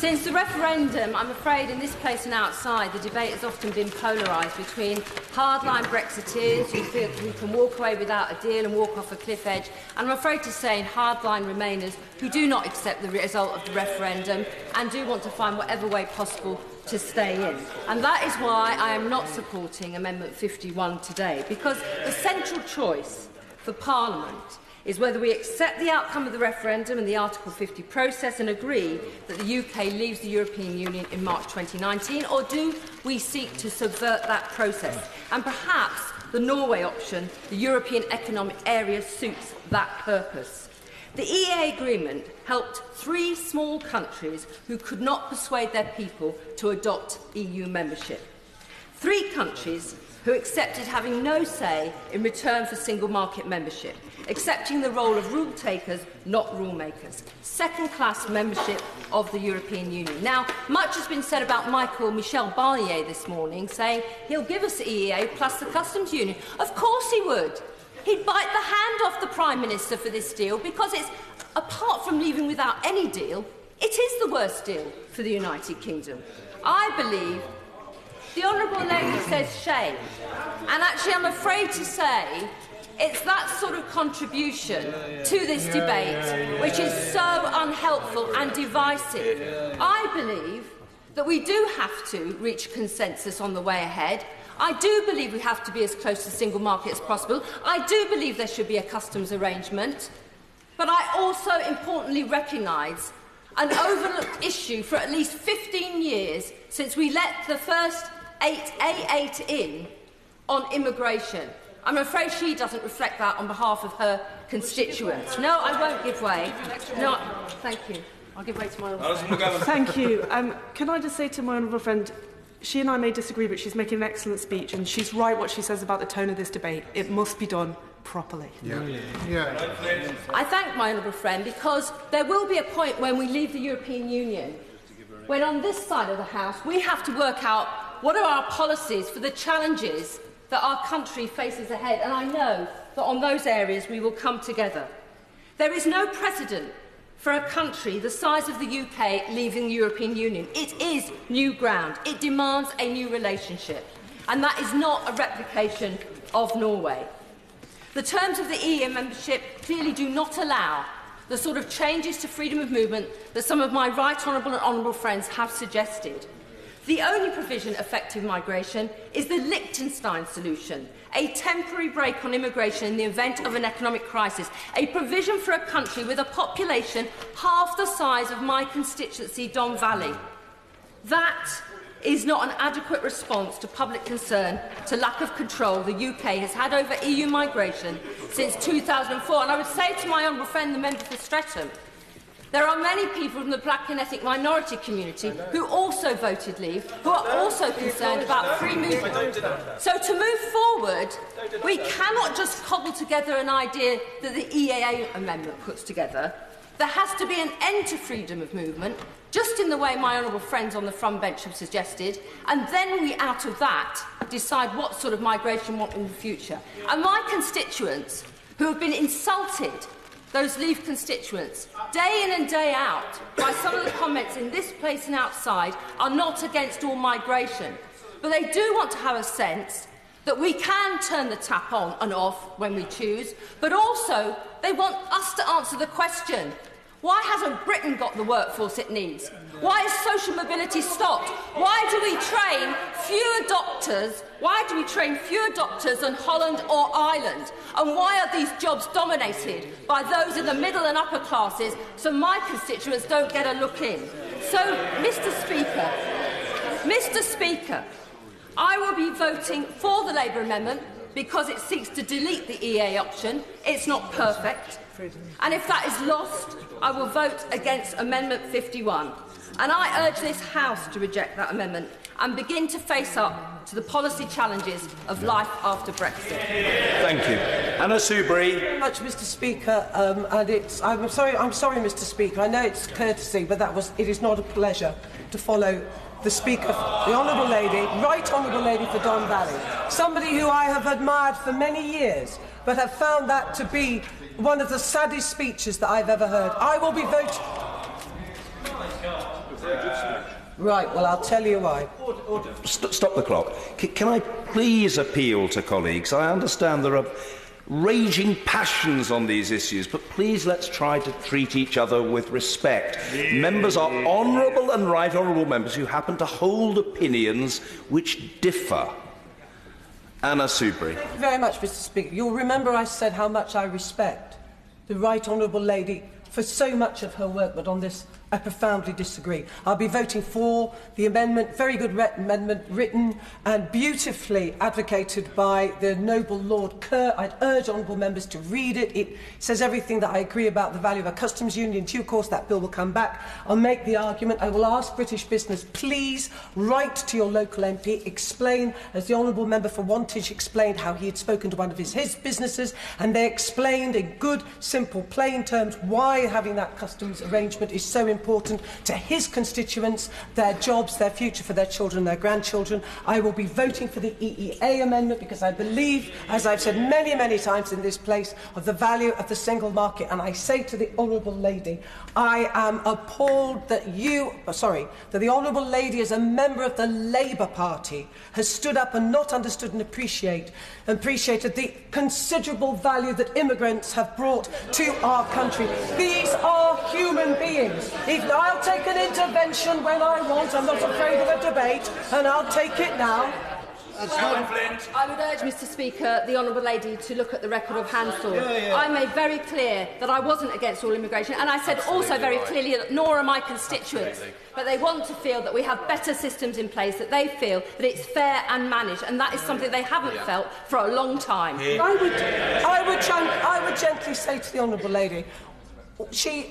Since the referendum, I'm afraid in this place and outside, the debate has often been polarised between hardline Brexiteers who feel who can walk away without a deal and walk off a cliff edge, and I'm afraid to say hardline Remainers who do not accept the result of the referendum and do want to find whatever way possible to stay in. And that is why I am not supporting Amendment 51 today, because the central choice for Parliament is whether we accept the outcome of the referendum and the Article 50 process and agree that the UK leaves the European Union in March 2019, or do we seek to subvert that process? And perhaps the Norway option, the European Economic Area, suits that purpose. The EEA agreement helped 3 small countries who could not persuade their people to adopt EU membership. 3 countries who accepted having no say in return for single market membership, accepting the role of rule takers, not rule makers. Second-class membership of the European Union. Now, much has been said about Michel Barnier this morning, saying he'll give us the EEA plus the customs union. Of course he would. He'd bite the hand off the Prime Minister for this deal, because it's, apart from leaving without any deal, it is the worst deal for the United Kingdom. I believe the Honourable Lady says shame, and actually I'm afraid to say it's that sort of contribution to this debate which is so unhelpful and divisive. I believe that we do have to reach consensus on the way ahead. I do believe we have to be as close to the single market as possible. I do believe there should be a customs arrangement. But I also importantly recognise an overlooked issue for at least 15 years since we let the first A8 in on immigration. I'm afraid she doesn't reflect that on behalf of her constituents. No, I won't give way. No, thank you. I'll give way to my honourable friend. Thank you. Can I just say to my honourable friend, she and I may disagree, but she's making an excellent speech, and she's right what she says about the tone of this debate. It must be done properly. I thank my honourable friend, because there will be a point when we leave the European Union, when on this side of the House we have to work out what are our policies for the challenges that our country faces ahead, and I know that on those areas we will come together. There is no precedent for a country the size of the UK leaving the European Union. It is new ground. It demands a new relationship, and that is not a replication of Norway. The terms of the EU membership clearly do not allow the sort of changes to freedom of movement that some of my right honourable and honourable friends have suggested. The only provision affecting migration is the Liechtenstein solution, a temporary break on immigration in the event of an economic crisis, a provision for a country with a population half the size of my constituency, Don Valley. That is not an adequate response to public concern, to lack of control the UK has had over EU migration since 2004. And I would say to my honourable friend, the member for Streatham, there are many people from the black and ethnic minority community who also voted leave, who are also concerned about free movement. So to move forward, we cannot just cobble together an idea that the EEA amendment puts together. There has to be an end to freedom of movement, just in the way my honourable friends on the front bench have suggested, and then we, out of that, decide what sort of migration we want in the future. And my constituents, who have been insulted, those Leave constituents, day in and day out, by some of the comments in this place and outside, are not against all migration. But they do want to have a sense that we can turn the tap on and off when we choose, but also they want us to answer the question, why hasn't Britain got the workforce it needs? Why is social mobility stopped? Why do we train fewer doctors? Why do we train fewer doctors than Holland or Ireland? And why are these jobs dominated by those in the middle and upper classes, so my constituents don't get a look in? So, Mr. Speaker, I will be voting for the Labour amendment because it seeks to delete the EA option. It's not perfect. And if that is lost, I will vote against Amendment 51. And I urge this House to reject that amendment and begin to face up to the policy challenges of life after Brexit. Thank you. Anna Soubry. Thank you very much, Mr. Speaker. I'm sorry, Mr. Speaker. I know it's courtesy, but it is not a pleasure to follow the Speaker, the Honourable Lady, Right Honourable Lady for Don Valley, somebody who I have admired for many years, but have found that to be one of the saddest speeches that I've ever heard. I will be voting. Right, well, I'll tell you why. Stop the clock. Can I please appeal to colleagues? I understand there are raging passions on these issues, but please let's try to treat each other with respect. Members are honourable and right honourable members who happen to hold opinions which differ. Anna Soubry. Thank you very much, Mr. Speaker. You'll remember I said how much I respect the right honourable lady for so much of her work, but on this I profoundly disagree. I'll be voting for the amendment, very good amendment, written and beautifully advocated by the noble Lord Kerr. I'd urge honourable members to read it. It says everything that I agree about the value of a customs union. In due course, that bill will come back. I'll make the argument. I will ask British business, please write to your local MP, explain, as the honourable member for Wantage explained, how he had spoken to one of his businesses, and they explained in good, simple, plain terms why having that customs arrangement is so important to his constituents, their jobs, their future for their children, their grandchildren. I will be voting for the EEA amendment because I believe, as I've said many, many times in this place, of the value of the single market. And I say to the honourable lady, I am appalled that that the honourable lady, as a member of the Labour Party, has stood up and not understood and appreciated the considerable value that immigrants have brought to our country. These are human beings. I'll take an intervention when I want. I'm not afraid of a debate, and I'll take it now. Caroline Flint. I would urge, Mr. Speaker, the honourable lady to look at the record of Hansel. I made very clear that I wasn't against all immigration, and I said also very clearly that nor are my constituents. But they want to feel that we have better systems in place, that they feel that it's fair and managed, and that is something they haven't felt for a long time. I would gently say to the honourable lady, she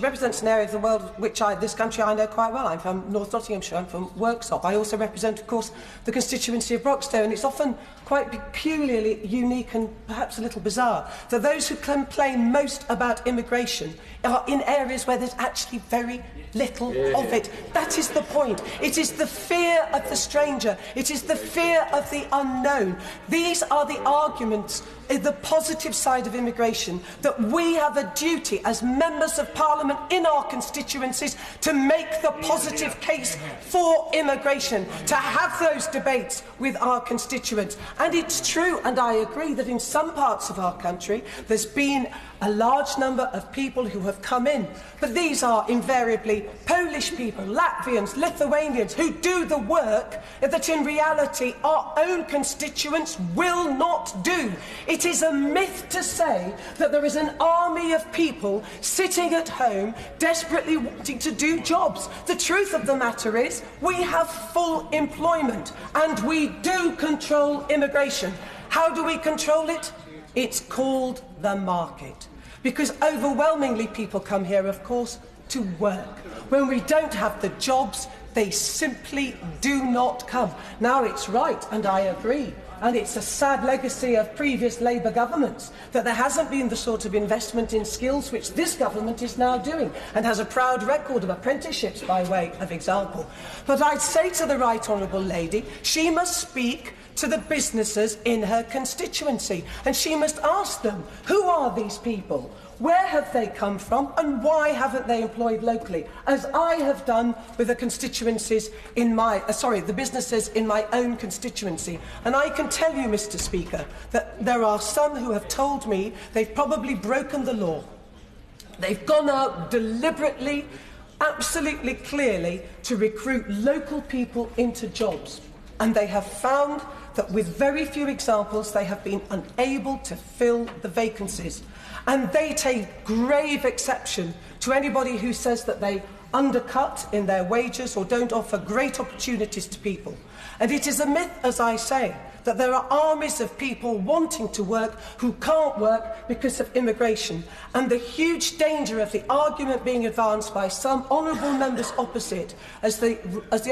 represents an area of the world which this country I know quite well. I'm from North Nottinghamshire, I'm from Worksop. I also represent, of course, the constituency of Broxtowe, and it's often quite peculiarly unique and perhaps a little bizarre that those who complain most about immigration are in areas where there's actually very little of it. That is the point. It is the fear of the stranger. It is the fear of the unknown. These are the arguments, the positive side of immigration, that we have a duty as members of Parliament in our constituencies to make the positive case for immigration, to have those debates with our constituents. And it's true, and I agree, that in some parts of our country there's been a large number of people who have come in, but these are invariably Polish people, Latvians, Lithuanians, who do the work that in reality our own constituents will not do. It is a myth to say that there is an army of people sitting at home desperately wanting to do jobs. The truth of the matter is we have full employment and we do control immigration. How do we control it? It's called the market. Because overwhelmingly people come here, of course, to work. When we don't have the jobs, they simply do not come. Now, it's right, and I agree, and it's a sad legacy of previous Labour governments that there hasn't been the sort of investment in skills which this government is now doing and has a proud record of apprenticeships by way of example. But I'd say to the right honourable lady, she must speak to the businesses in her constituency, and she must ask them, who are these people? Where have they come from, and why haven't they employed locally? As I have done with the constituencies in the businesses in my own constituency. And I can tell you, Mr. Speaker, that there are some who have told me they've probably broken the law. They've gone out deliberately, absolutely clearly, to recruit local people into jobs. And they have found that with very few examples, they have been unable to fill the vacancies. And they take grave exception to anybody who says that they undercut in their wages or don't offer great opportunities to people. And it is a myth, as I say, that there are armies of people wanting to work who can't work because of immigration. And the huge danger of the argument being advanced by some honourable members opposite, as the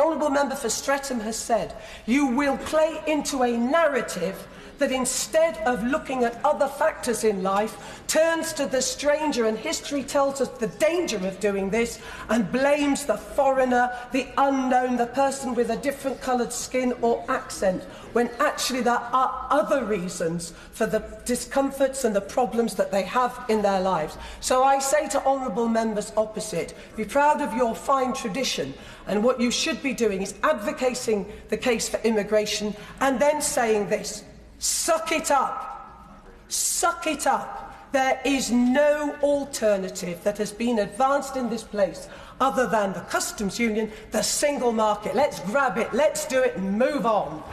honourable member for Streatham has said, you will play into a narrative that instead of looking at other factors in life, turns to the stranger, and history tells us the danger of doing this, and blames the foreigner, the unknown, the person with a different coloured skin or accent, when actually actually there are other reasons for the discomforts and the problems that they have in their lives. So I say to honourable members opposite, be proud of your fine tradition, and what you should be doing is advocating the case for immigration and then saying this: suck it up. Suck it up. There is no alternative that has been advanced in this place other than the customs union, the single market. Let's grab it, let's do it and move on.